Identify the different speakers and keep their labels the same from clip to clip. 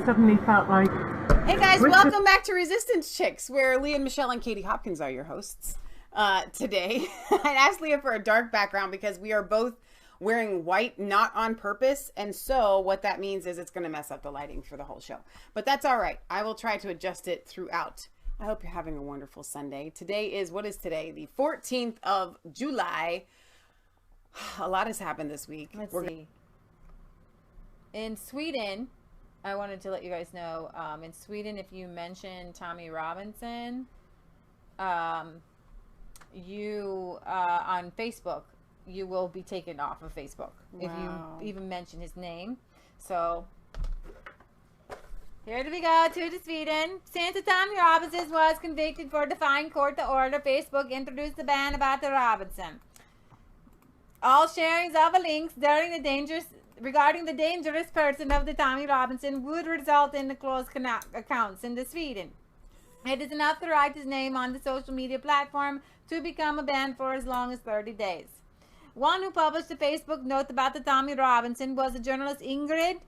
Speaker 1: suddenly felt like...
Speaker 2: Hey guys, welcome back to Resistance Chicks, where Leah, Michelle, and Katie Hopkins are your hosts. Today, I asked Leah for a dark background because we are both wearing white, not on purpose, and so what that means is it's going to mess up the lighting for the whole show. But that's all right. I will try to adjust it throughout. I hope you're having a wonderful Sunday. Today is, what is today? The 14th of July. A lot has happened this week.
Speaker 3: Let's see. In Sweden, I wanted to let you guys know, in Sweden, if you mention Tommy Robinson, you, on Facebook, you will be taken off of Facebook. Wow. If you even mention his name. So, here we go to Sweden. Since Tommy Robinson was convicted for defying court the order, Facebook introduced a ban about the Robinson. All sharings of links regarding the dangerous person of the Tommy Robinson would result in the closed accounts in Sweden. It is enough to write his name on the social media platform to become a ban for as long as 30 days. One who published a Facebook note about the Tommy Robinson was the journalist Ingrid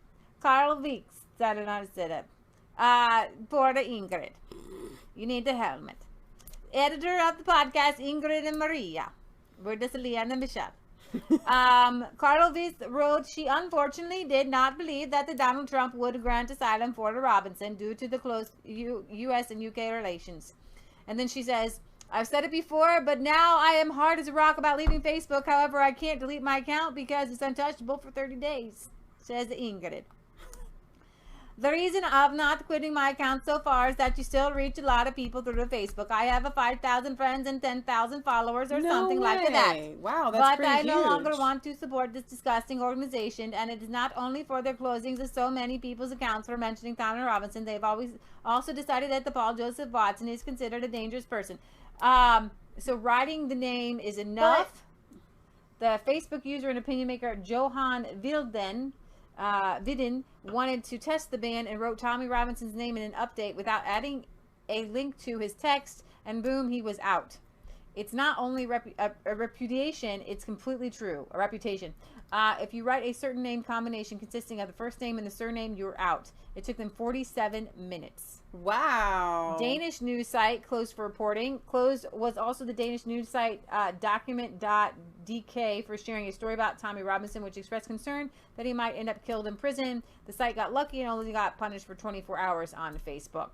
Speaker 3: Carlviks. I don't know how to say that. For the Ingrid. You need the helmet. Editor of the podcast, Ingrid and Maia. We're just Leah and Michelle. Carlviks wrote she unfortunately did not believe that the Donald Trump would grant asylum for the Robinson due to the close U.S. and U.K. relations. And then she says, I've said it before, but now I am hard as a rock about leaving Facebook. However, I can't delete my account because it's untouchable for 30 days, says Ingrid. The reason of not quitting my account so far is that you still reach a lot of people through the Facebook. I have 5,000 friends and 10,000 followers or something like that.
Speaker 2: Wow, that's pretty huge.
Speaker 3: But I no longer want to support this disgusting organization, and it is not only for their closings of so many people's accounts for mentioning Tommy Robinson. They've always also decided that the Paul Joseph Watson is considered a dangerous person. So writing the name is enough. The Facebook user and opinion maker Johan Vidin wanted to test the ban and wrote Tommy Robinson's name in an update without adding a link to his text, and boom, he was out. It's not only a reputation, it's completely true. A reputation. If you write a certain name combination consisting of the first name and the surname, you're out. It took them 47 minutes.
Speaker 2: Wow.
Speaker 3: Danish news site closed for reporting. Closed was also the Danish news site document.dk for sharing a story about Tommy Robinson, which expressed concern that he might end up killed in prison. The site got lucky and only got punished for 24 hours on Facebook.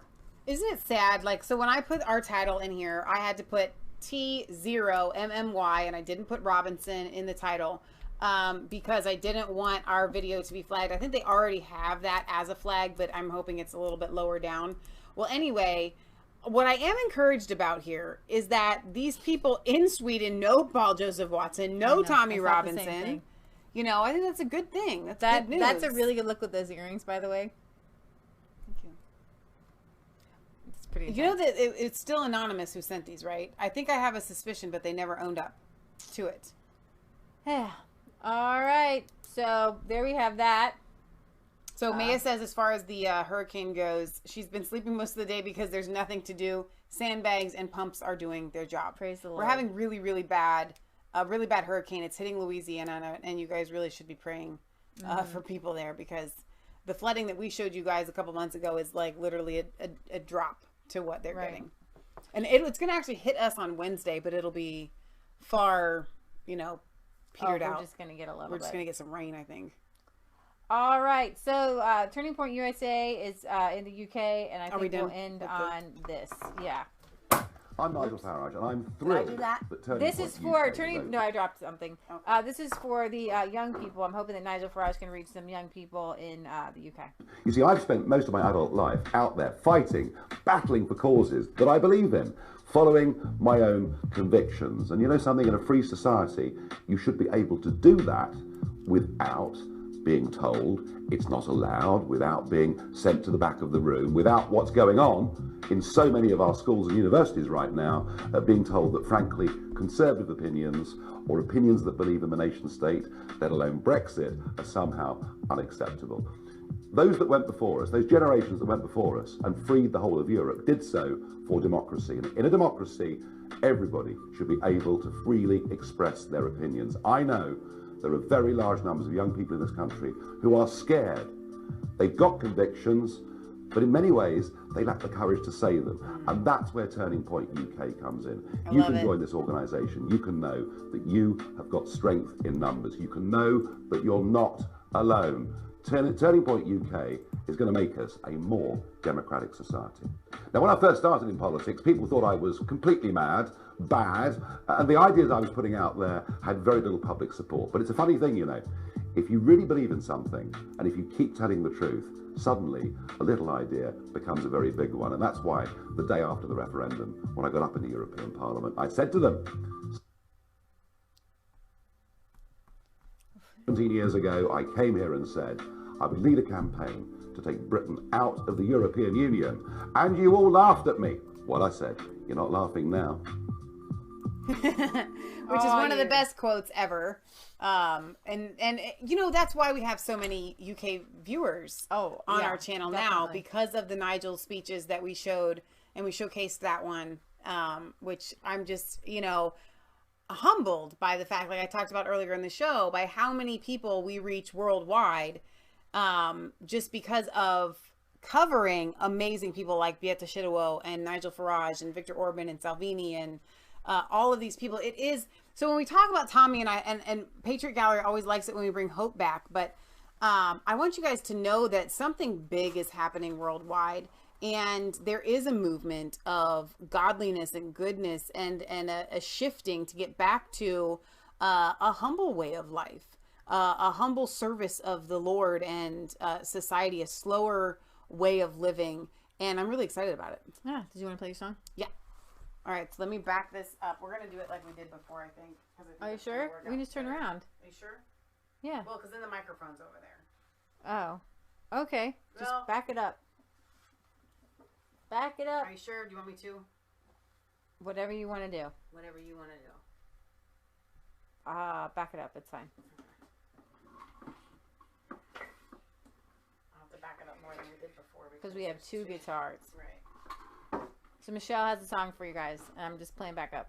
Speaker 2: Isn't it sad? Like, so when I put our title in here, I had to put T0mmy, and I didn't put Robinson in the title because I didn't want our video to be flagged. I think they already have that as a flag, but I'm hoping it's a little bit lower down. Well, anyway, what I am encouraged about here is that these people in Sweden know Paul Joseph Watson, know Tommy Robinson. You know, I think that's a good thing. That's good news.
Speaker 3: That's a really good look with those earrings, by the way.
Speaker 2: Thank you.
Speaker 3: It's pretty intense.
Speaker 2: You know that it's still anonymous who sent these, right? I think I have a suspicion, but they never owned up to it.
Speaker 3: Yeah. All right. So there we have that.
Speaker 2: So Maia says, as far as the hurricane goes, she's been sleeping most of the day because there's nothing to do. Sandbags and pumps are doing their job.
Speaker 3: Praise the Lord.
Speaker 2: We're having really bad hurricane. It's hitting Louisiana, and you guys really should be praying for people there, because the flooding that we showed you guys a couple months ago is like literally a drop to what they're getting. And it's going to actually hit us on Wednesday, but it'll be far, petered out.
Speaker 3: We're just going to get a little bit.
Speaker 2: We're just going to get some rain, I think.
Speaker 3: All right. So Turning Point USA is in the UK, and I think we'll end on this. Yeah.
Speaker 4: I'm Nigel Farage, and I'm thrilled that Turning
Speaker 3: This
Speaker 4: Point
Speaker 3: is for
Speaker 4: UK
Speaker 3: Turning... No, I dropped something.
Speaker 2: Okay.
Speaker 3: This is for the young people. I'm hoping that Nigel Farage can reach some young people in the UK.
Speaker 4: You see, I've spent most of my adult life out there fighting, battling for causes that I believe in, following my own convictions. And you know something, in a free society, you should be able to do that without being told it's not allowed, without being sent to the back of the room, without what's going on in so many of our schools and universities right now, being told that, frankly, conservative opinions or opinions that believe in the nation state, let alone Brexit, are somehow unacceptable. Those that went before us, those generations that went before us and freed the whole of Europe, did so for democracy. And in a democracy, everybody should be able to freely express their opinions. I know there are very large numbers of young people in this country who are scared. They've got convictions, but in many ways, they lack the courage to say them. And that's where Turning Point UK comes in. You can join this organisation. You can know that you have got strength in numbers. You can know that you're not alone. Turning Point UK is going to make us a more democratic society. Now, when I first started in politics, people thought I was completely mad, bad, and the ideas I was putting out there had very little public support. But it's a funny thing, you know. If you really believe in something, and if you keep telling the truth, suddenly a little idea becomes a very big one. And that's why the day after the referendum, when I got up in the European Parliament, I said to them, 17 years ago, I came here and said I would lead a campaign to take Britain out of the European Union. And you all laughed at me. What I said, you're not laughing now.
Speaker 2: Which is one of the best quotes ever. And you know, that's why we have so many UK viewers on our channel now, because of the Nigel speeches that we showed, and we showcased that one, which I'm just, you know, humbled by the fact, like I talked about earlier in the show, by how many people we reach worldwide, just because of covering amazing people like Bitchute and Nigel Farage and Viktor Orban and Salvini and all of these people. It is so when we talk about T0mmy and I and Patriot Gallery always likes it when we bring hope back, but I want you guys to know that something big is happening worldwide, and there is a movement of godliness and goodness and a shifting to get back to a humble way of life, a humble service of the Lord and society, a slower way of living, and I'm really excited about it.
Speaker 3: Yeah. Did you want to play your song?
Speaker 2: Yeah. All right, so let me back this up. We're going to do it like we did before, I think.
Speaker 3: Are you sure? We can just turn around.
Speaker 2: Are you sure?
Speaker 3: Yeah.
Speaker 2: Well, because then the microphone's over there.
Speaker 3: Oh. Okay. Just
Speaker 2: Well,
Speaker 3: back it up. Back it up.
Speaker 2: Are you sure? Do you want me to?
Speaker 3: Whatever you want to do.
Speaker 2: Whatever you want to do.
Speaker 3: Back it up. It's fine.
Speaker 2: I'll have to back it up more than we did before.
Speaker 3: Because we have two guitars.
Speaker 2: Right.
Speaker 3: So Michelle has a song for you guys, and I'm just playing back up.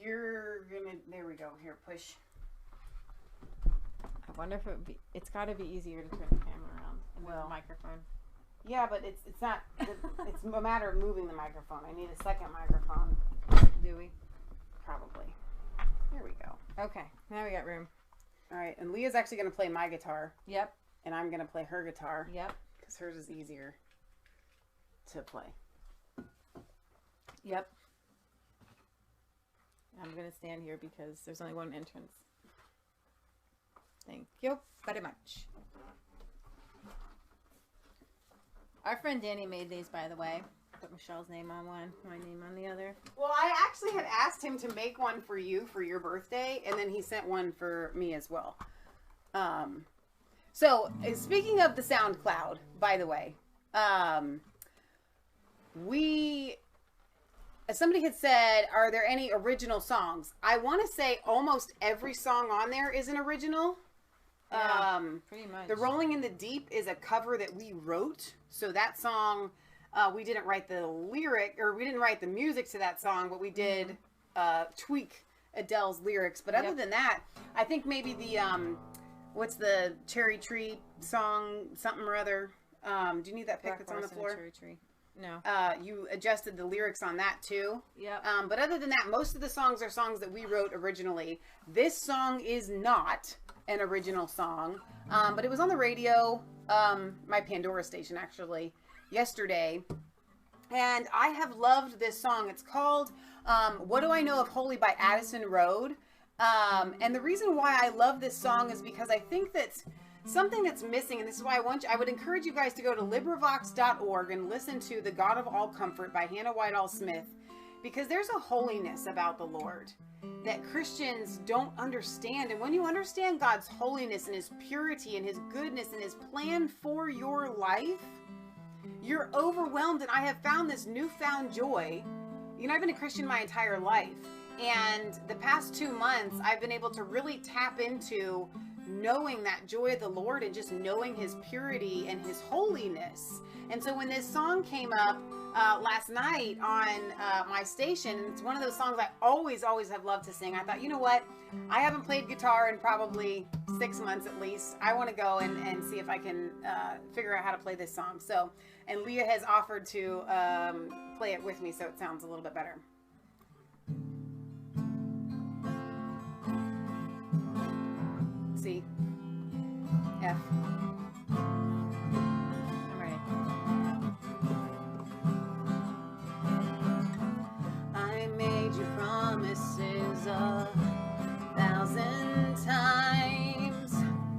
Speaker 2: You're gonna. There we go. Here, push.
Speaker 3: I wonder if it's got to be easier to turn the camera around and move the microphone.
Speaker 2: Yeah, but it's not. It's a matter of moving the microphone. I need a second microphone.
Speaker 3: Do we?
Speaker 2: Probably. Here we go.
Speaker 3: Okay. Now we got room.
Speaker 2: All right, and Leah's actually gonna play my guitar.
Speaker 3: Yep.
Speaker 2: And I'm gonna play her guitar.
Speaker 3: Yep.
Speaker 2: Because hers is easier to play.
Speaker 3: Yep. I'm going to stand here because there's only one entrance. Thank you very much. Our friend Danny made these, by the way. Put Michelle's name on one, my name on the other.
Speaker 2: Well, I actually had asked him to make one for you for your birthday, and then he sent one for me as well. So, speaking of the SoundCloud, by the way, somebody had said, are there any original songs? I want to say almost every song on there is an original.
Speaker 3: Yeah, pretty much.
Speaker 2: The Rolling in the Deep is a cover that we wrote. So that song, we didn't write the lyric, or we didn't write the music to that song, but we did tweak Adele's lyrics. But other than that, I think maybe the, what's the Cherry Tree song, something or other. Do you need that pick that's on the floor?
Speaker 3: Cherry Tree. No.
Speaker 2: You adjusted the lyrics on that too.
Speaker 3: Yep.
Speaker 2: But other than that, most of the songs are songs that we wrote originally. This song is not an original song, but it was on the radio, my Pandora station actually, yesterday. And I have loved this song. It's called What Do I Know of Holy by Addison Road. And the reason why I love this song is because I think that something that's missing, and this is why I would encourage you guys to go to LibriVox.org and listen to The God of All Comfort by Hannah Whitall Smith, because there's a holiness about the Lord that Christians don't understand. And when you understand God's holiness and His purity and His goodness and His plan for your life, you're overwhelmed. And I have found this newfound joy. You know, I've been a Christian my entire life, and the past 2 months I've been able to really tap into knowing that joy of the Lord and just knowing his purity and his holiness. And so when this song came up last night on my station, and it's one of those songs I always have loved to sing, I thought, you know what? I haven't played guitar in probably 6 months at least. I want to go and see if I can figure out how to play this song. So, and Leah has offered to play it with me so it sounds a little bit better. C, F. I'm ready. I made you promises 1,000 times.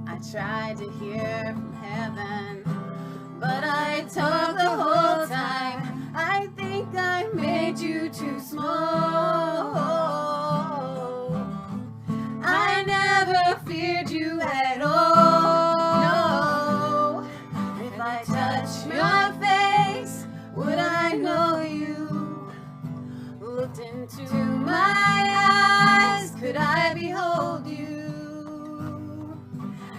Speaker 2: I tried to hear from heaven, but I talked the whole time. I think I made you too small. I never feared you at all. No. If I touched your face, would I know you? Looked into my eyes, could I behold you?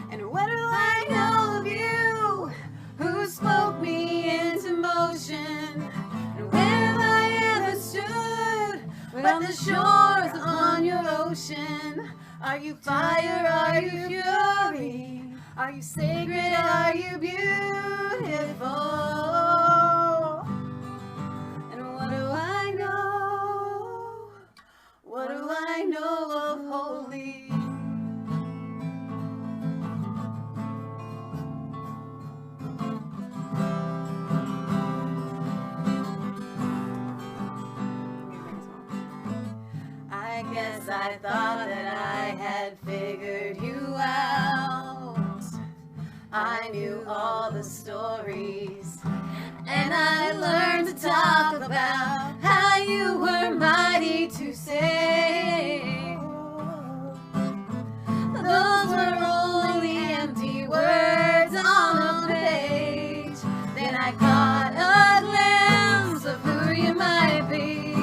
Speaker 2: And what do I know of you? Who spoke me into motion? And where have I ever stood without the shores on your ocean? Are you fire? Are you fury? Are you sacred? Are you beautiful? And what do I know? What do I know of holy? I guess I thought that I had figured you out. I knew all the stories, and I learned to talk about how you were mighty to save. Those were only empty words on a page. Then I caught a glimpse of who you might be.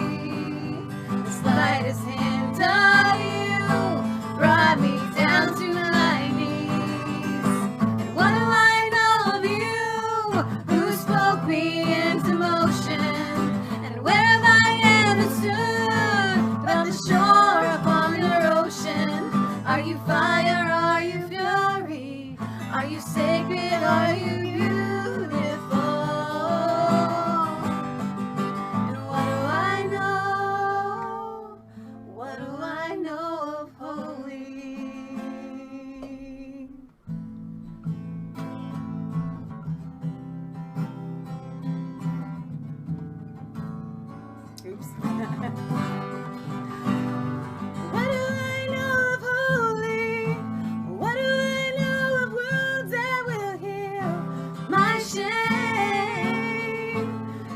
Speaker 2: The slightest hint of you brought me down to my knees. And what do I know of you? Who spoke me into motion? And where have I ever stood about the shore upon your ocean? Are you fire? Are you fury? Are you sacred? Are you beautiful? And what do I know? What do I know of holy? Oops. What do I know of holy? What do I know of wounds that will heal my shame?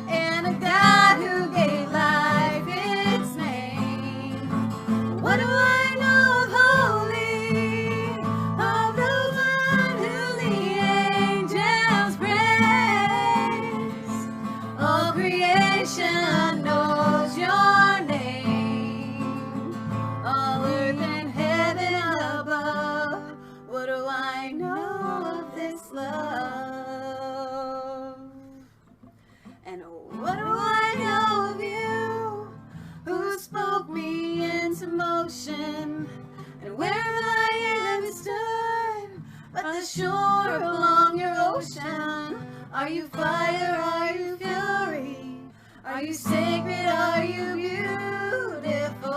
Speaker 2: And a God who gave life its name. What do I know of holy? Of the one who the angels praise. All creation knows your name. All earth and heaven above. What do I know of this love? And what do I know of you? Who spoke me into motion? And where have I ever stood but the shore along your ocean? Are you fire? Are you fury? Are you sacred? Are you beautiful?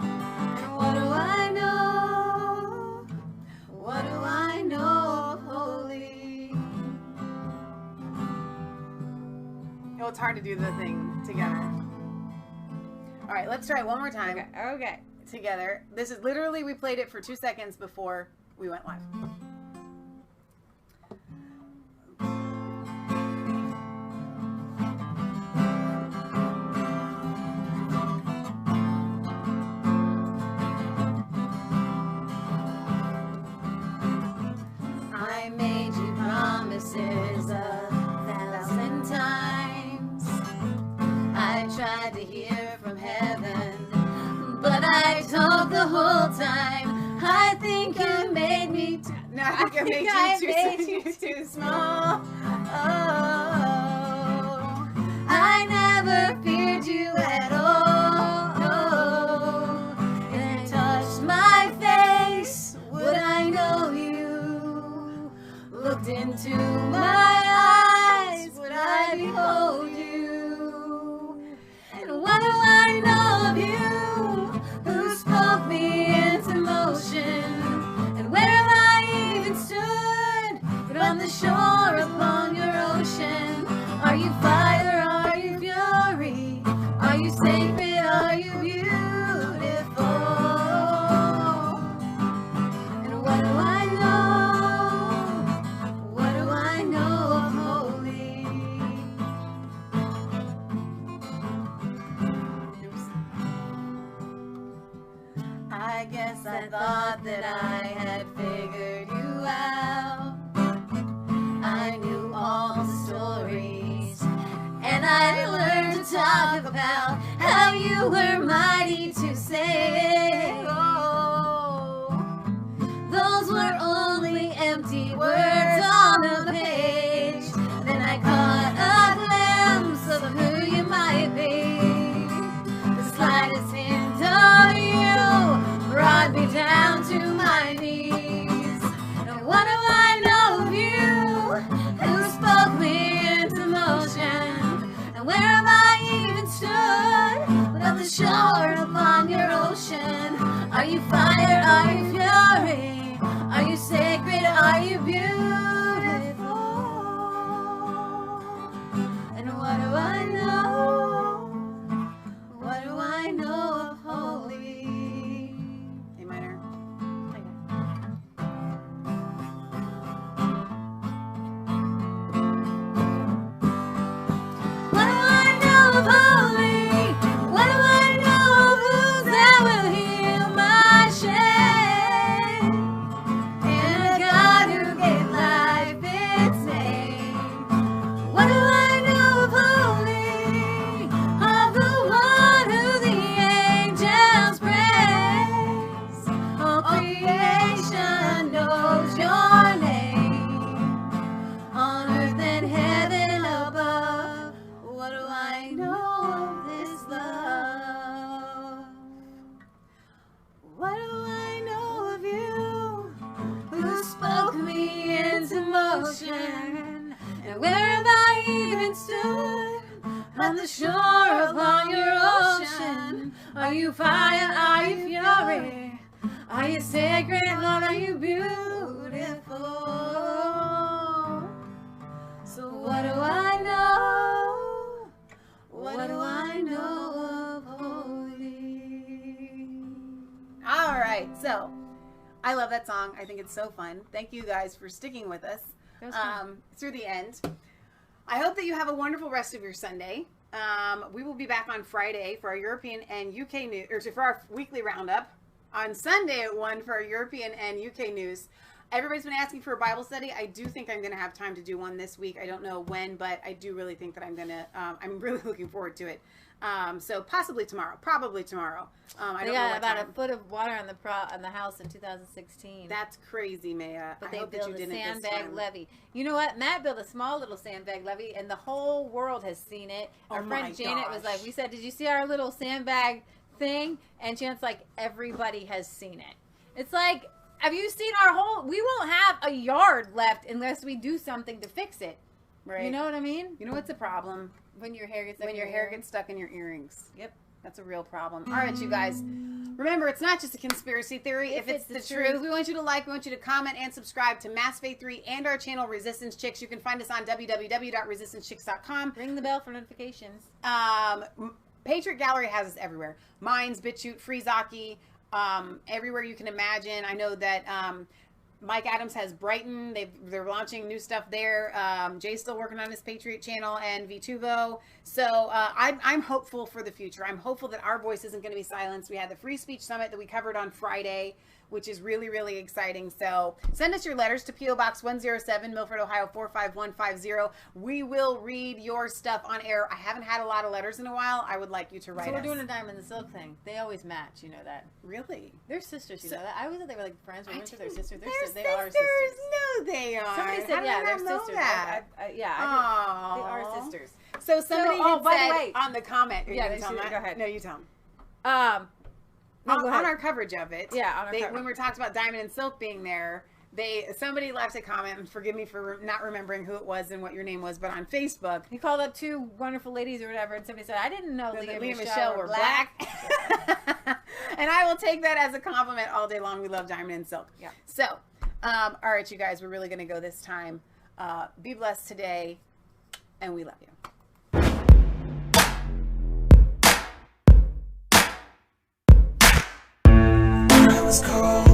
Speaker 2: And what do I know? What do I know of holy? Oh, it's hard to do the thing together. All right, let's try it one more time.
Speaker 3: Okay.
Speaker 2: Together. This is literally, we played it for 2 seconds before we went live. I made you promises 1,000 times. I tried to hear from heaven, but I talked the whole time. No, I think I made you too small. Oh,
Speaker 3: I never feared you at all. And touched my face, would I know you? Looked into my eyes, would I behold you? And what do I know of you? Who spoke me into motion? And where have I even stood? But on the shore upon your ocean. Are you fire? Are you fury? Are you sacred? Are you beautiful? And what do I know? What do I know of holy? I guess I thought that I had figured you out. I knew all the stories, and I learned to talk about how you were mighty to save. Oh, those were only empty words on a page. Then I caught a glimpse of who you might be. The slightest hint of you brought me down to my knees. And what do I know of you? Who spoke me into motion? And where have I even stood? But on the shore upon your ocean. Are you fire? Are you fury? Are you sacred? Are you beautiful? And what do I know? What do I know of holy?
Speaker 2: A minor.
Speaker 3: What do I know of holy? What do I know of who that will heal my shame? And a God who gave life its name. What do I know of holy? Of the one who the angels praise. All creation knows your name. On earth and heaven above, what do I know of this love? What do I know of you? Who spoke me into motion? And where have I even stood? On the shore upon your ocean. Are you fire? Are you fury? Are you sacred? Lord, are you beautiful? So what do I know? What do I know of holy?
Speaker 2: All right, so I love that song. I think it's so fun. Thank you guys for sticking with us
Speaker 3: That was fun.
Speaker 2: through the end. I hope that you have a wonderful rest of your Sunday. We will be back on Friday for our European and UK news, or for our weekly roundup. On Sunday at 1 for our European and UK news. Everybody's been asking for a Bible study. I do think I'm going to have time to do one this week. I don't know when, but I do really think that I'm going to, I'm really looking forward to it. So possibly tomorrow, probably tomorrow. I
Speaker 3: They
Speaker 2: don't know
Speaker 3: got
Speaker 2: what
Speaker 3: about
Speaker 2: time.
Speaker 3: a foot of water on the house in 2016.
Speaker 2: That's crazy, Maia.
Speaker 3: But
Speaker 2: I
Speaker 3: they
Speaker 2: hope that you
Speaker 3: built a
Speaker 2: didn't this
Speaker 3: sandbag
Speaker 2: time.
Speaker 3: levee. You know what? Matt built a small little sandbag levee, and the whole world has seen it.
Speaker 2: Oh
Speaker 3: Our
Speaker 2: my
Speaker 3: friend Janet was
Speaker 2: gosh.
Speaker 3: like, we said, did you see our little sandbag thing? And Janet's like, everybody has seen it. It's like, have you seen our whole, we won't have a yard left unless we do something to fix it.
Speaker 2: Right.
Speaker 3: You know what I mean?
Speaker 2: You know what's a problem?
Speaker 3: When your hair gets stuck
Speaker 2: When
Speaker 3: in
Speaker 2: your
Speaker 3: your
Speaker 2: hair
Speaker 3: ear.
Speaker 2: gets stuck in your earrings.
Speaker 3: Yep.
Speaker 2: That's a real problem. All right, you guys. Remember, it's not just a conspiracy theory. If it's the truth, we want you to like, we want you to comment and subscribe to Mass Faith 3 and our channel Resistance Chicks. You can find us on www.resistancechicks.com.
Speaker 3: Ring the bell for notifications.
Speaker 2: Patriot Gallery has us everywhere. Mines, Bitchute, Freezoxee, everywhere you can imagine. I know that Mike Adams has Brighton. They're launching new stuff there. Jay's still working on his Patriot channel and V2VO. So I'm hopeful for the future. I'm hopeful that our voice isn't going to be silenced. We had the Free Speech Summit that we covered on Friday, which is really, really exciting. So send us your letters to P.O. Box 107, Milford, Ohio 45150. We will read your stuff on air. I haven't had a lot of letters in a while. I would like you to write
Speaker 3: So we're
Speaker 2: us.
Speaker 3: doing a Diamond and Silk thing. They always match, you know that.
Speaker 2: Really?
Speaker 3: They're sisters, you know that. I always thought they were like friends. We went to their sisters.
Speaker 2: They're
Speaker 3: They are sisters.
Speaker 2: No, they are.
Speaker 3: Somebody said,
Speaker 2: How did
Speaker 3: yeah,
Speaker 2: I
Speaker 3: they're
Speaker 2: not know
Speaker 3: sisters.
Speaker 2: that?
Speaker 3: They are sisters.
Speaker 2: So somebody
Speaker 3: So,
Speaker 2: had
Speaker 3: by the
Speaker 2: said
Speaker 3: way-
Speaker 2: on the comment. Are you
Speaker 3: Yeah,
Speaker 2: gonna tell
Speaker 3: go
Speaker 2: them that?
Speaker 3: ahead.
Speaker 2: No, you tell them.
Speaker 3: No, go
Speaker 2: On
Speaker 3: ahead.
Speaker 2: our coverage of it.
Speaker 3: Yeah, on our coverage.
Speaker 2: When we talked about Diamond and Silk being there, somebody left a comment, and forgive me for not remembering who it was and what your name was, but on Facebook.
Speaker 3: He called up two wonderful ladies or whatever, and somebody said, I didn't know Leah
Speaker 2: and
Speaker 3: and
Speaker 2: Michelle were black. And I will take that as a compliment all day long. We love Diamond and Silk.
Speaker 3: Yeah.
Speaker 2: So, all right, you guys, we're really going to go this time. Be blessed today, and we love you.
Speaker 1: I was cold.